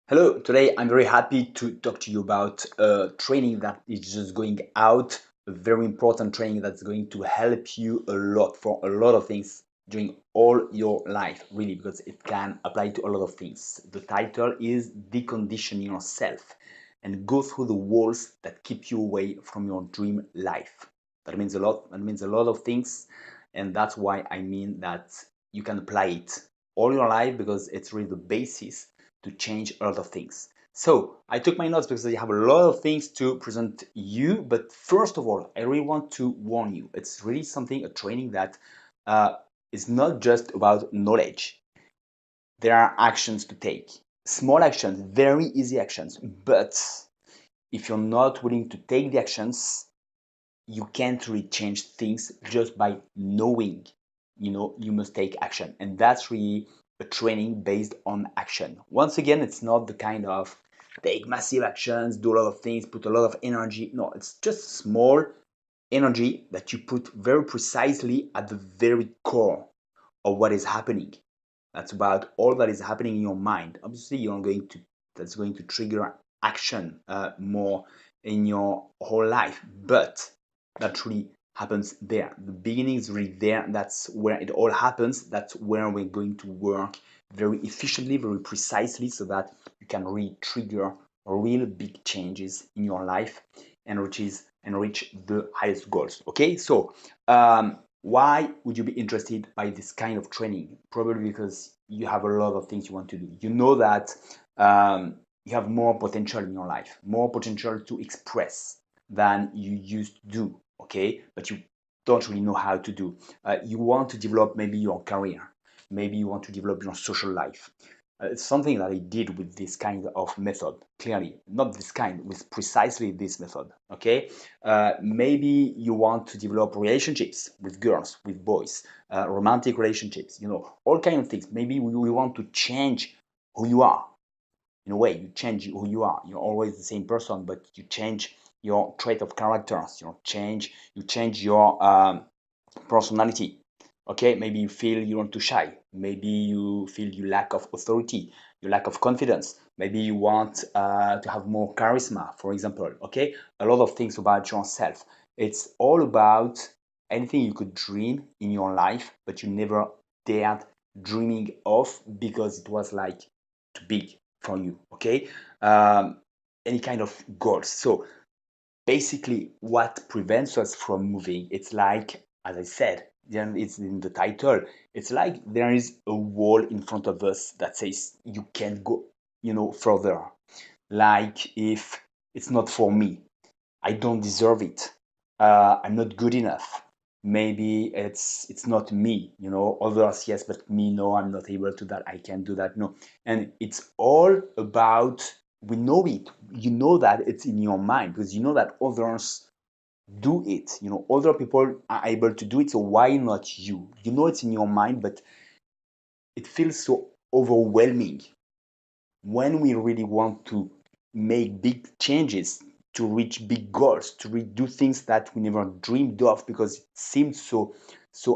Hello, today I'm very happy to talk to you about training that is just going out, a very important training that's going to help you a lot for a lot of things during all your life, really, because it can apply to a lot of things. The title is Decondition Yourself and go through the walls that keep you away from your dream life. That means a lot. That means a lot of things, and that's why I mean that you can apply it all your life because it's really the basis to change a lot of things. So I took my notes because I have a lot of things to present you. But first of all, I really want to warn you. It's really something, a training that is not just about knowledge. There are actions to take. Small actions, very easy actions. But if you're not willing to take the actions, you can't really change things just by knowing. You must take action, and that's really a training based on action. Once again, it's not the kind of take massive actions, do a lot of things, put a lot of energy. No, it's just small energy that you put very precisely at the very core of what is happening. That's about all that is happening in your mind. Obviously, you're going to that's going to trigger action more in your whole life, but that really happens there. The beginning is really there. That's where it all happens. That's where we're going to work very efficiently, very precisely, so that you can really trigger real big changes in your life and reach the highest goals. Okay, so why would you be interested by this kind of training? Probably because you have a lot of things you want to do. You know that you have more potential in your life, more potential to express than you used to do. Okay, but you don't really know how to do. You want to develop maybe your career, maybe you want to develop your social life. It's something that I did with this kind of method. Clearly, not this kind, with precisely this method. Okay, maybe you want to develop relationships with girls, with boys, romantic relationships. All kind of things. Maybe we want to change who you are. In a way, you change who you are. You're always the same person, but you change your trait of characters. You change your personality. Okay, maybe you feel you're too shy. Maybe you feel you lack of authority, you lack of confidence. Maybe you want to have more charisma, for example. Okay, a lot of things about yourself. It's all about anything you could dream in your life, but you never dared dreaming of because it was like too big for you. Okay, any kind of goals. So basically what prevents us from moving, it's like, as I said, then it's in the title, it's like there is a wall in front of us that says you can't go further. Like, if it's not for me, I don't deserve it, I'm not good enough, maybe it's not me, others yes, but me no, I'm not able to that, I can't do that, no. And it's all about, we know it, that it's in your mind because you know that others do it, other people are able to do it, so why not you? It's in your mind, but it feels so overwhelming when we really want to make big changes, to reach big goals, to do things that we never dreamed of because it seems so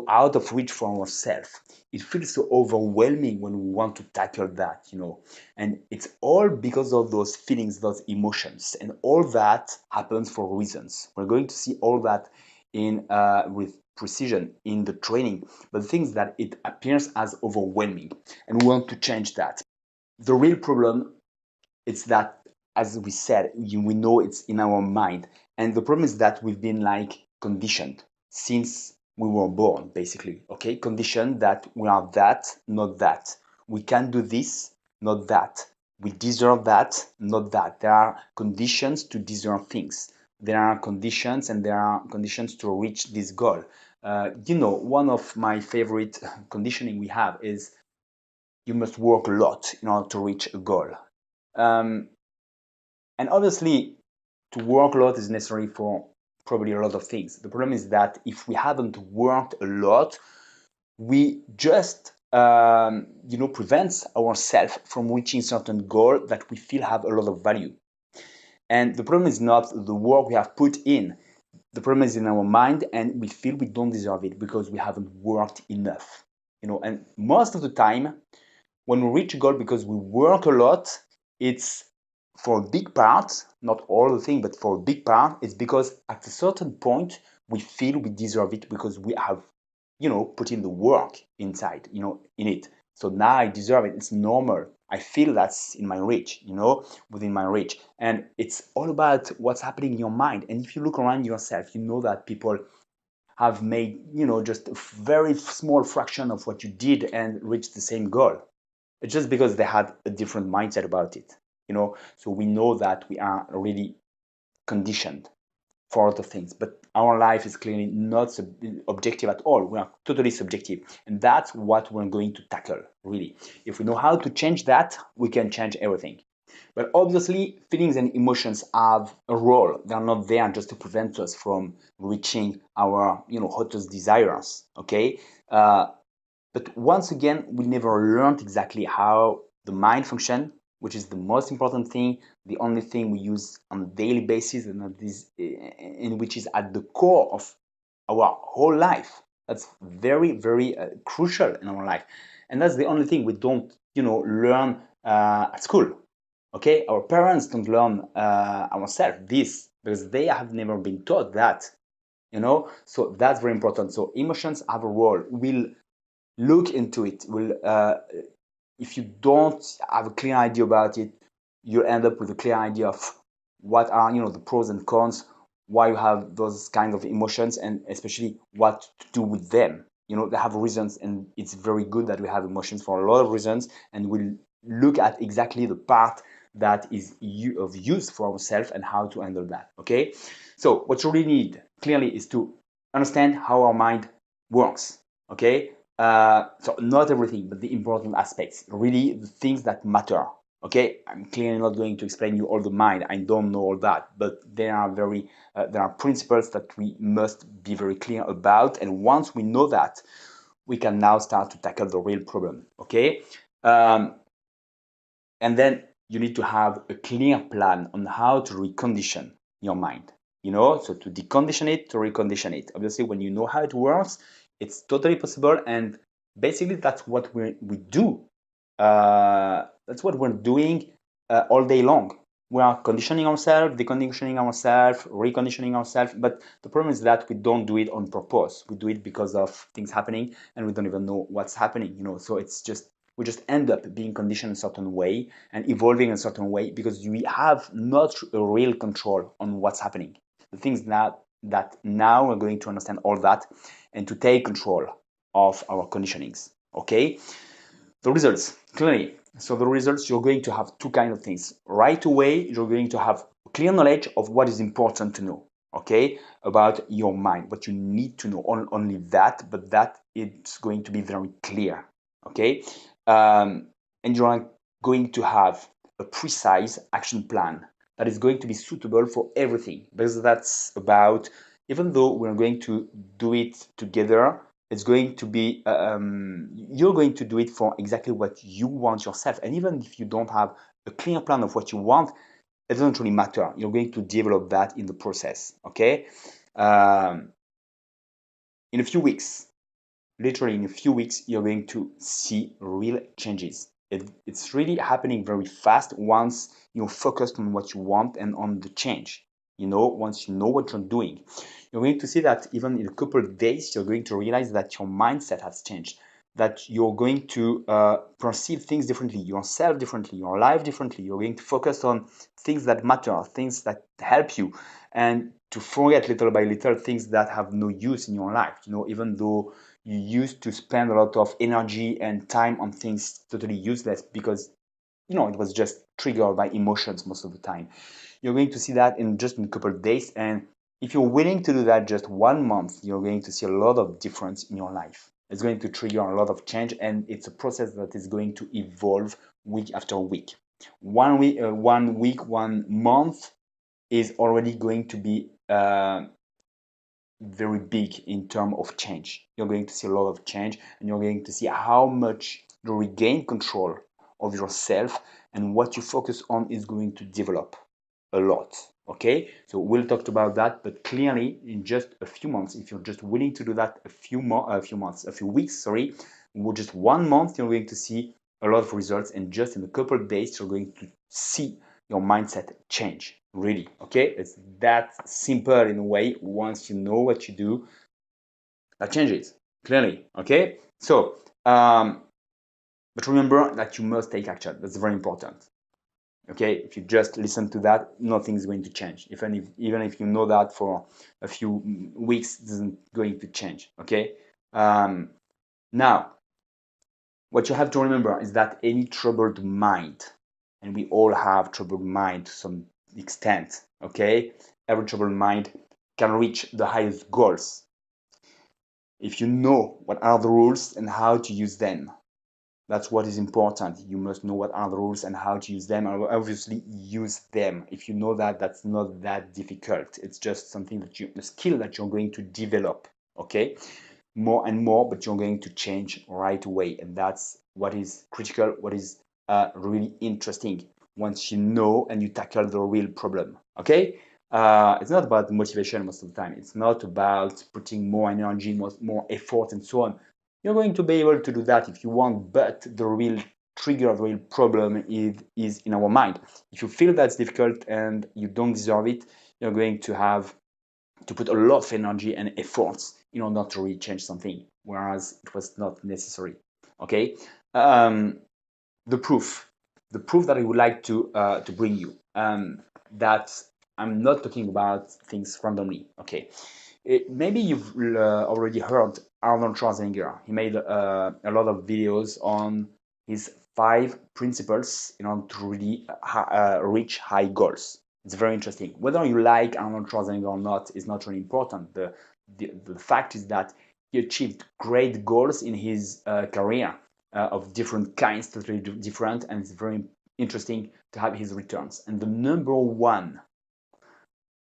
out of reach for ourselves. It feels so overwhelming when we want to tackle that. And it's all because of those feelings, those emotions, and all that happens for reasons. We're going to see all that in with precision in the training, but the thing is that it appears as overwhelming, and we want to change that. The real problem is that, as we said, we know it's in our mind, and the problem is that we've been like conditioned since we were born, basically. Okay, conditioned that we are that, not that. We can do this, not that. We deserve that, not that. There are conditions to deserve things. There are conditions, and there are conditions to reach this goal. One of my favorite conditioning we have is you must work a lot in order to reach a goal. Um, and obviously, to work a lot is necessary for probably a lot of things. The problem is that if we haven't worked a lot, we just prevents ourselves from reaching certain goal that we feel have a lot of value. And the problem is not the work we have put in. The problem is in our mind, and we feel we don't deserve it because we haven't worked enough. And most of the time, when we reach a goal because we work a lot, it's for a big part, not all the thing, but for a big part, it's because at a certain point we feel we deserve it because we have, put in the work inside, in it. So now I deserve it. It's normal. I feel that's in my reach, within my reach. And it's all about what's happening in your mind. And if you look around yourself, you know that people have made, just a very small fraction of what you did and reached the same goal. It's just because they had a different mindset about it, So we know that we are really conditioned for a lot of things, but our life is clearly not objective at all. We are totally subjective, and that's what we're going to tackle, really. If we know how to change that, we can change everything. But obviously, feelings and emotions have a role. They're not there just to prevent us from reaching our, hottest desires. Okay, but once again, we never learned exactly how the mind functions, which is the most important thing, the only thing we use on a daily basis, and which is at the core of our whole life. That's very, very crucial in our life, and that's the only thing we don't, learn at school. Okay, our parents don't learn ourselves this because they have never been taught that. So that's very important. So emotions have a role. We'll look into it. If you don't have a clear idea about it, you'll end up with a clear idea of what are the pros and cons, why you have those kinds of emotions, and especially what to do with them. They have reasons, and it's very good that we have emotions for a lot of reasons, and we'll look at exactly the part that is of use for ourselves and how to handle that. Okay, so what you really need clearly is to understand how our mind works. Okay, so not everything, but the important aspects, really the things that matter. Okay, I'm clearly not going to explain you all the mind. I don't know all that, but there are principles that we must be very clear about. And once we know that, we can now start to tackle the real problem. Okay, and then you need to have a clear plan on how to recondition your mind. So to decondition it, to recondition it. Obviously, when you know how it works, it's totally possible. And basically, that's what we do. That's what we're doing all day long. We are conditioning ourselves, deconditioning ourselves, reconditioning ourselves. But the problem is that we don't do it on purpose. We do it because of things happening, and we don't even know what's happening. So it's just we just end up being conditioned a certain way and evolving in a certain way because we have not a real control on what's happening. The things that now we're going to understand all that and to take control of our conditionings. Okay, the results clearly. So the results, you're going to have two kinds of things. Right away, you're going to have clear knowledge of what is important to know. Okay, about your mind, what you need to know. Only that, but that it's going to be very clear. Okay, and you're going to have a precise action plan that is going to be suitable for everything, because that's about, even though we're going to do it together, it's going to be you're going to do it for exactly what you want yourself. And even if you don't have a clear plan of what you want, it doesn't really matter. You're going to develop that in the process. Okay, um, in a few weeks, literally in a few weeks, you're going to see real changes. It's really happening very fast once you're focused on what you want and on the change. Once you know what you're doing, you're going to see that even in a couple of days, you're going to realize that your mindset has changed, that you're going to perceive things differently, yourself differently, your life differently. You're going to focus on things that matter, things that help you, and to forget little by little things that have no use in your life. Even though you used to spend a lot of energy and time on things totally useless because it was just triggered by emotions most of the time. You're going to see that in just a couple of days, and if you're willing to do that just 1 month, you're going to see a lot of difference in your life. It's going to trigger a lot of change, and it's a process that is going to evolve week after week. 1 week, 1 week, 1 month is already going to be very big in terms of change. You're going to see a lot of change, and you're going to see how much you regain control of yourself, and what you focus on is going to develop a lot. Okay, so we'll talk about that, but clearly in just a few months, if you're just willing to do that, a few weeks, with just 1 month, you're going to see a lot of results, and just in a couple of days, you're going to see your mindset change, really. Okay, it's that simple in a way. Once you know what you do, that changes clearly. Okay, so but remember that you must take action. That's very important. Okay, if you just listen to that, nothing is going to change. Even if you know that for a few weeks, it isn't going to change. Okay, now what you have to remember is that any troubled mind, and we all have troubled mind to some extent. Okay, every troubled mind can reach the highest goals if you know what are the rules and how to use them. That's what is important. You must know what are the rules and how to use them, and obviously use them. If you know that, that's not that difficult. It's just something that a skill that you're going to develop, okay? More and more, but you're going to change right away. And that's what is critical, what is really interesting once you know and you tackle the real problem, okay? It's not about motivation most of the time. It's not about putting more energy, more effort, and so on. You're going to be able to do that if you want, but the real trigger, the real problem is in our mind. If you feel that's difficult and you don't deserve it, you're going to have to put a lot of energy and efforts in order to really change something, whereas it was not necessary. Okay, the proof, that I would like to bring you, that I'm not talking about things randomly. Okay, maybe you've already heard Arnold Schwarzenegger. He made a lot of videos on his 5 principles in order to really reach high goals. It's very interesting. Whether you like Arnold Schwarzenegger or not is not really important. The fact is that he achieved great goals in his career of different kinds, totally different, and it's very interesting to have his returns. And the number one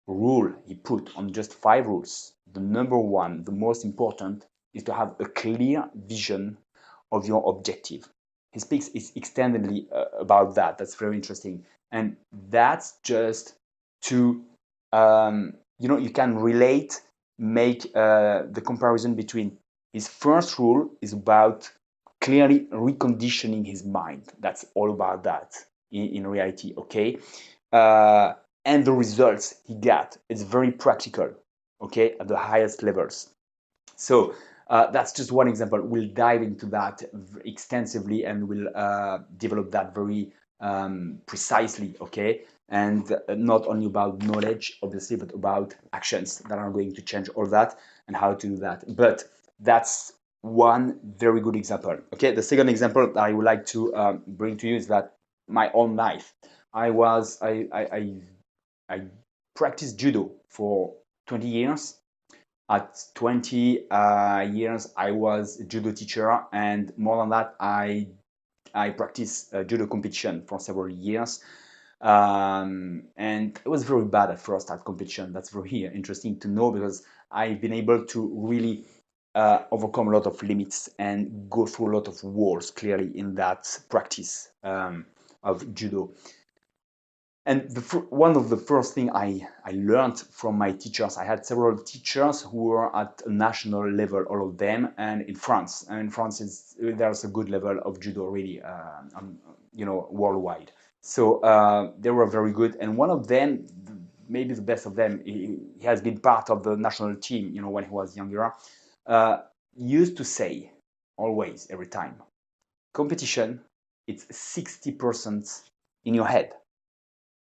rule he put on just 5 rules, the number one, the most important, is to have a clear vision of your objective. He speaks extendedly about that. That's very interesting. And that's just to, you can relate, make the comparison between his first rule is about clearly reconditioning his mind. That's all about that in reality, okay? And the results he got, it's very practical, okay, at the highest levels. So that's just one example. We'll dive into that extensively and we'll develop that very precisely, okay? And not only about knowledge, obviously, but about actions that are going to change all that and how to do that. But that's one very good example, okay? The second example that I would like to bring to you is that my own life. I practiced judo for 20 years. At 20 years, I was a judo teacher, and more than that, I practiced judo competition for several years. And it was very bad at first at competition. That's very interesting to know because I've been able to really overcome a lot of limits and go through a lot of walls clearly in that practice of judo. And one of the first thing I learned from my teachers, I had several teachers who were at a national level, all of them, and in France. And in France, there's a good level of judo really, worldwide. So they were very good. And one of them, maybe the best of them, he has been part of the national team, when he was younger, used to say, always, every time, competition, it's 60% in your head.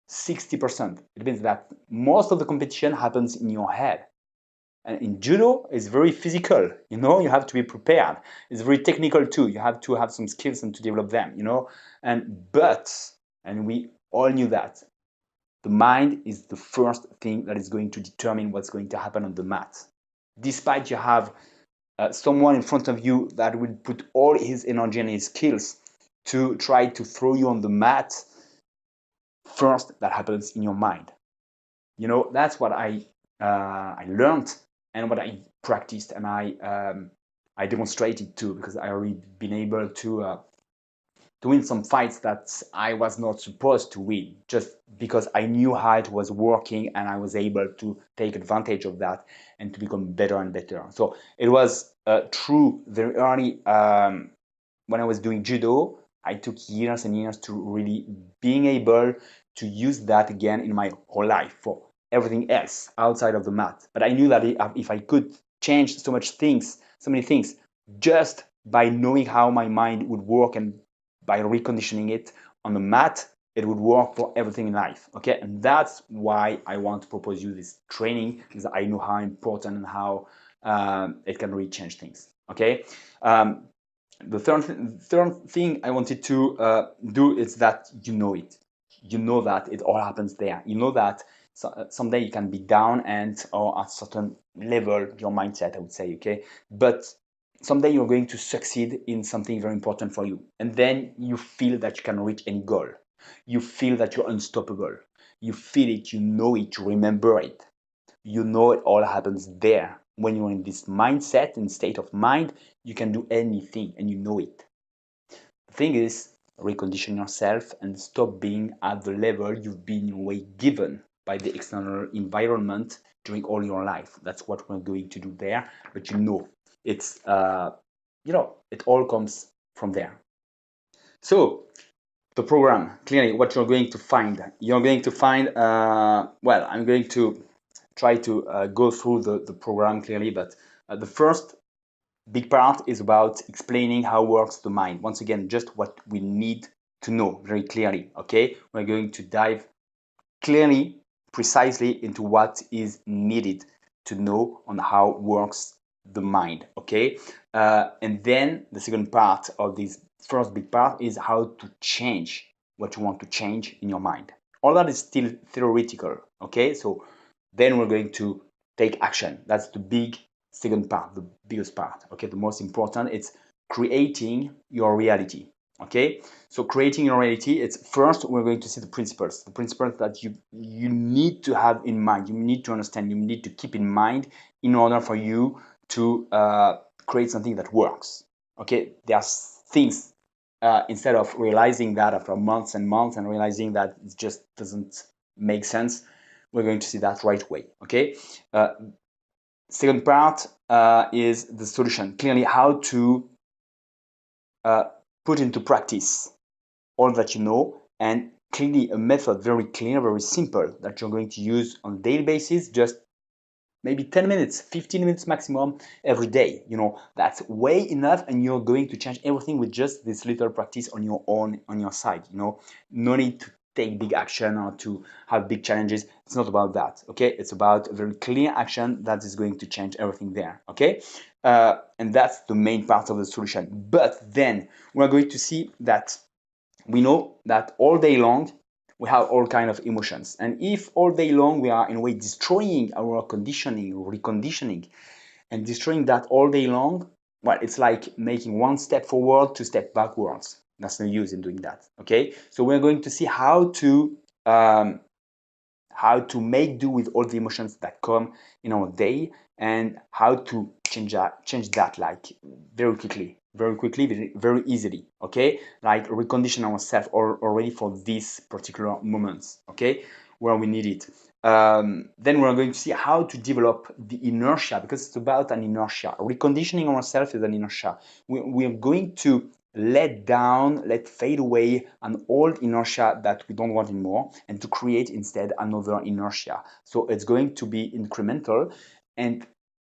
60%. It means that most of the competition happens in your head. And in judo, it's very physical, you have to be prepared. It's very technical too. You have to have some skills and to develop them, and we all knew that the mind is the first thing that is going to determine what's going to happen on the mat. Despite you have someone in front of you that will put all his energy and his skills to try to throw you on the mat, first that happens in your mind. That's what I learned and what I practiced, and I demonstrated too, because I already been able to win some fights that I was not supposed to win, just because I knew how it was working and I was able to take advantage of that and to become better and better. So it was true very early when I was doing judo. I took years and years to really being able to use that again in my whole life for everything else outside of the mat. But I knew that if I could change so many things, just by knowing how my mind would work and by reconditioning it on the mat, it would work for everything in life. Okay, and that's why I want to propose you this training, because I know how important and how it can really change things. Okay. The third thing I wanted to do is that you know it. You know that it all happens there. You know that someday you can be down and or at a certain level, your mindset, I would say, okay? But someday you're going to succeed in something very important for you. And then you feel that you can reach any goal. You feel that you're unstoppable. You feel it, you know it, you remember it. You know it all happens there. When you're in this mindset and state of mind, you can do anything and you know it. The thing is, recondition yourself and stop being at the level you've been in a way given by the external environment during all your life. That's what we're going to do there. But you know, it's it all comes from there. So the program, clearly, what you're going to find, well, I'm going to try to go through the program clearly, but the first big part is about explaining how works the mind. Once again, just what we need to know very clearly, okay? We're going to dive clearly, precisely into what is needed to know on how works the mind, okay? And then the second part of this first big part is how to change what you want to change in your mind. All that is still theoretical, okay? So then we're going to take action. That's the big second part, the biggest part, okay? The most important, it's creating your reality, okay? So creating your reality, it's first we're going to see the principles that you need to have in mind, you need to understand, you need to keep in mind in order for you to create something that works, okay? There are things, instead of realizing that after months and months and realizing that it just doesn't make sense, we're going to see that right away, okay? Second part is the solution, clearly how to put into practice all that you know, and clearly a method, very clear, very simple, that you're going to use on a daily basis, just maybe 10 minutes, 15 minutes maximum every day. That's way enough, and you're going to change everything with just this little practice on your own, on your side. No need to take big action or to have big challenges. It's not about that, okay? It's about a very clear action that is going to change everything there, okay? And that's the main part of the solution. But then we're going to see that we know that all day long we have all kind of emotions, and if all day long we are in a way destroying our conditioning, reconditioning, and destroying that all day long, well, it's like making one step forward, two step backwards. That's no use in doing that, okay? So we're going to see how to make do with all the emotions that come in our day, and how to change that like very quickly, very easily, okay? Like recondition ourselves already for these particular moments, okay, where we need it. Then we're going to see how to develop the inertia, because it's about an inertia. Reconditioning ourselves is an inertia. We're going to let fade away an old inertia that we don't want anymore, and to create instead another inertia. So it's going to be incremental, and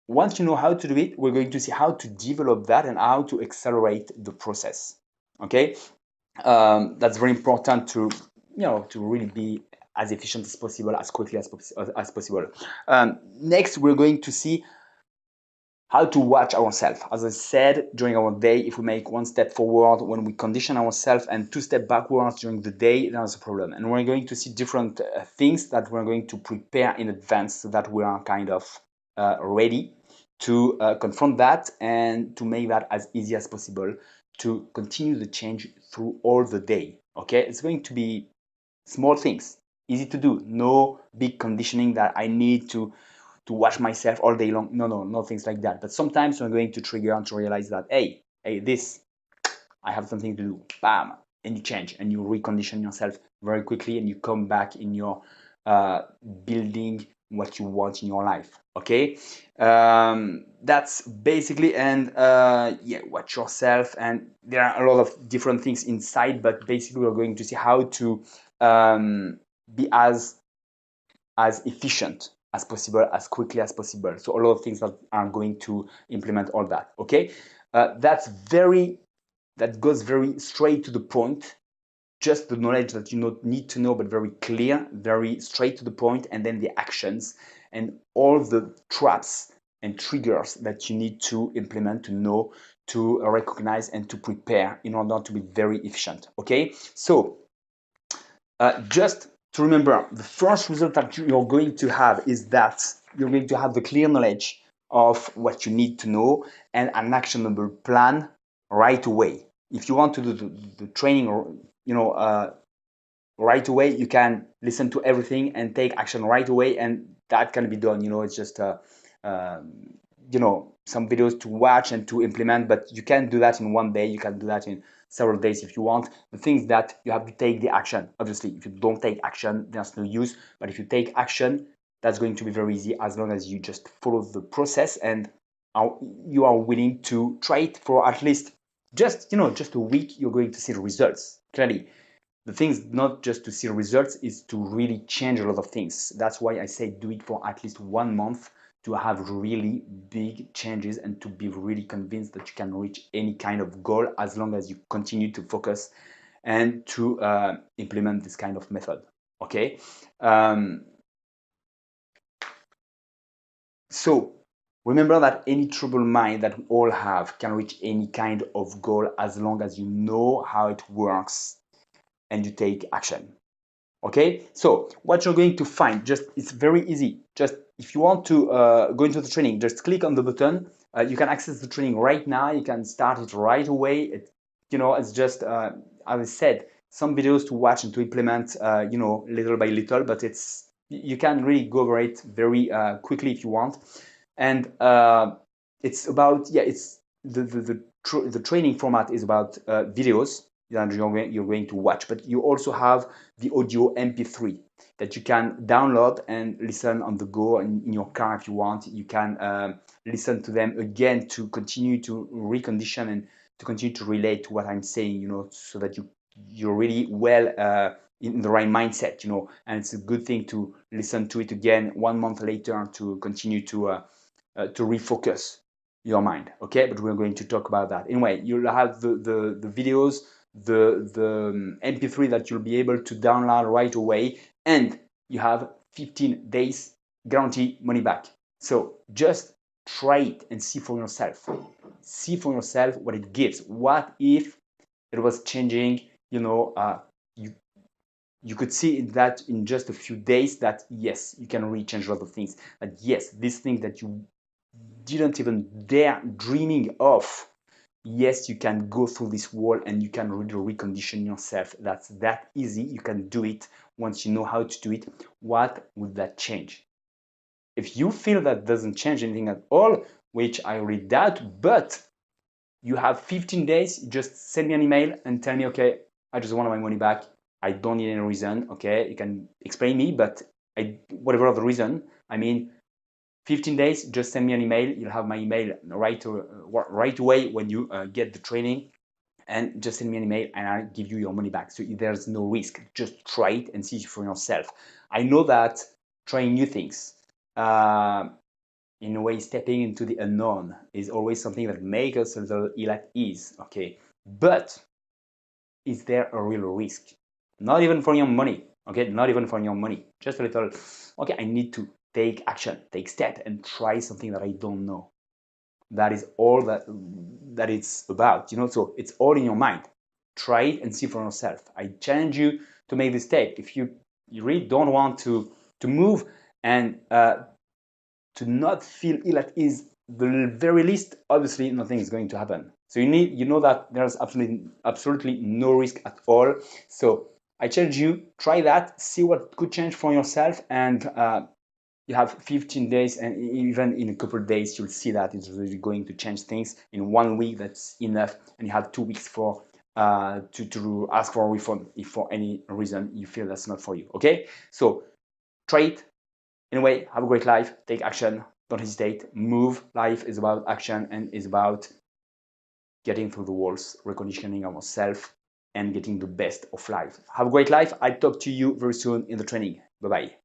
once you know how to do it, we're going to see how to develop that and how to accelerate the process, okay? That's very important to really be as efficient as possible, as quickly as possible. Next, we're going to see how to watch ourselves. As I said, during our day, if we make one step forward when we condition ourselves and two steps backwards during the day, there's a problem. And we're going to see different things that we're going to prepare in advance, so that we are kind of ready to confront that and to make that as easy as possible to continue the change through all the day. Okay, it's going to be small things, easy to do, no big conditioning that I need to watch myself all day long. No things like that. But sometimes we're going to trigger and to realize that, hey, this, I have something to do. Bam, and you change and you recondition yourself very quickly, and you come back in your building what you want in your life. Okay, that's basically, and yeah, watch yourself, and there are a lot of different things inside, but basically we're going to see how to be as efficient as possible, as quickly as possible. So a lot of things that are going to implement all that. Okay, that goes very straight to the point. Just the knowledge that you need to know, but very clear, very straight to the point, and then the actions and all the traps and triggers that you need to implement, to know, to recognize, and to prepare in order to be very efficient. Okay, so just to remember, the first result that you're going to have is that you're going to have the clear knowledge of what you need to know and an actionable plan right away. If you want to do the training, or right away, you can listen to everything and take action right away, and that can be done. It's just some videos to watch and to implement, but you can't do that in one day. You can do that in several days if you want. The things that you have to take the action. Obviously, if you don't take action, there's no use. But if you take action, that's going to be very easy, as long as you just follow the process and you are willing to try it for at least just a week. You're going to see the results clearly. The thing is not just to see results, is to really change a lot of things. That's why I say do it for at least 1 month, to have really big changes and to be really convinced that you can reach any kind of goal, as long as you continue to focus and to implement this kind of method. Okay, so remember that any troubled mind that we all have can reach any kind of goal, as long as you know how it works and you take action. Okay, so what you're going to find, it's very easy. Just if you want to go into the training, just click on the button. You can access the training right now. You can start it right away. It's just as I said, some videos to watch and to implement, little by little, but you can really go over it very quickly if you want. And it's about, yeah, it's the training format is about videos that you're going to watch, but you also have the audio MP3 that you can download and listen on the go in your car if you want. You can listen to them again to continue to recondition and to continue to relate to what I'm saying, so that you're really well in the right mindset, and it's a good thing to listen to it again 1 month later to continue to refocus your mind. Okay, but we're going to talk about that anyway. You'll have the videos, the MP3 that you'll be able to download right away, and you have 15 days guarantee money back. So just try it and see for yourself. See for yourself what it gives. What if it was changing? You could see that in just a few days, that yes, you can really change a lot of things. That yes, this thing that you didn't even dare dreaming of, yes, you can go through this wall and you can really recondition yourself. That's that easy. You can do it once you know how to do it. What would that change? If you feel that doesn't change anything at all, which I really doubt, but you have 15 days, just send me an email and tell me, okay, I just want my money back. I don't need any reason. Okay, you can explain me, but whatever the reason, 15 days, just send me an email. You'll have my email right away when you get the training, and just send me an email and I'll give you your money back. So there's no risk. Just try it and see for yourself. I know that trying new things, in a way, stepping into the unknown, is always something that makes us a little ill at ease. Okay, but is there a real risk? Not even for your money. Okay, not even for your money. Just a little. Okay, I need to take action, take step, and try something that I don't know. That is all that it's about. So it's all in your mind. Try it and see for yourself. I challenge you to make this step. If you really don't want to move and to not feel ill at ease, the very least, obviously nothing is going to happen. So you know that there's absolutely no risk at all. So I challenge you, try that, see what could change for yourself, and you have 15 days, and even in a couple of days, you'll see that it's really going to change things. In 1 week, that's enough, and you have 2 weeks for to ask for a refund if for any reason you feel that's not for you. Okay, so try it, Anyway, have a great life. Take action. Don't hesitate. Move. Life is about action and is about getting through the walls, reconditioning ourselves, and getting the best of life. Have a great life. I'll talk to you very soon in the training. Bye-bye.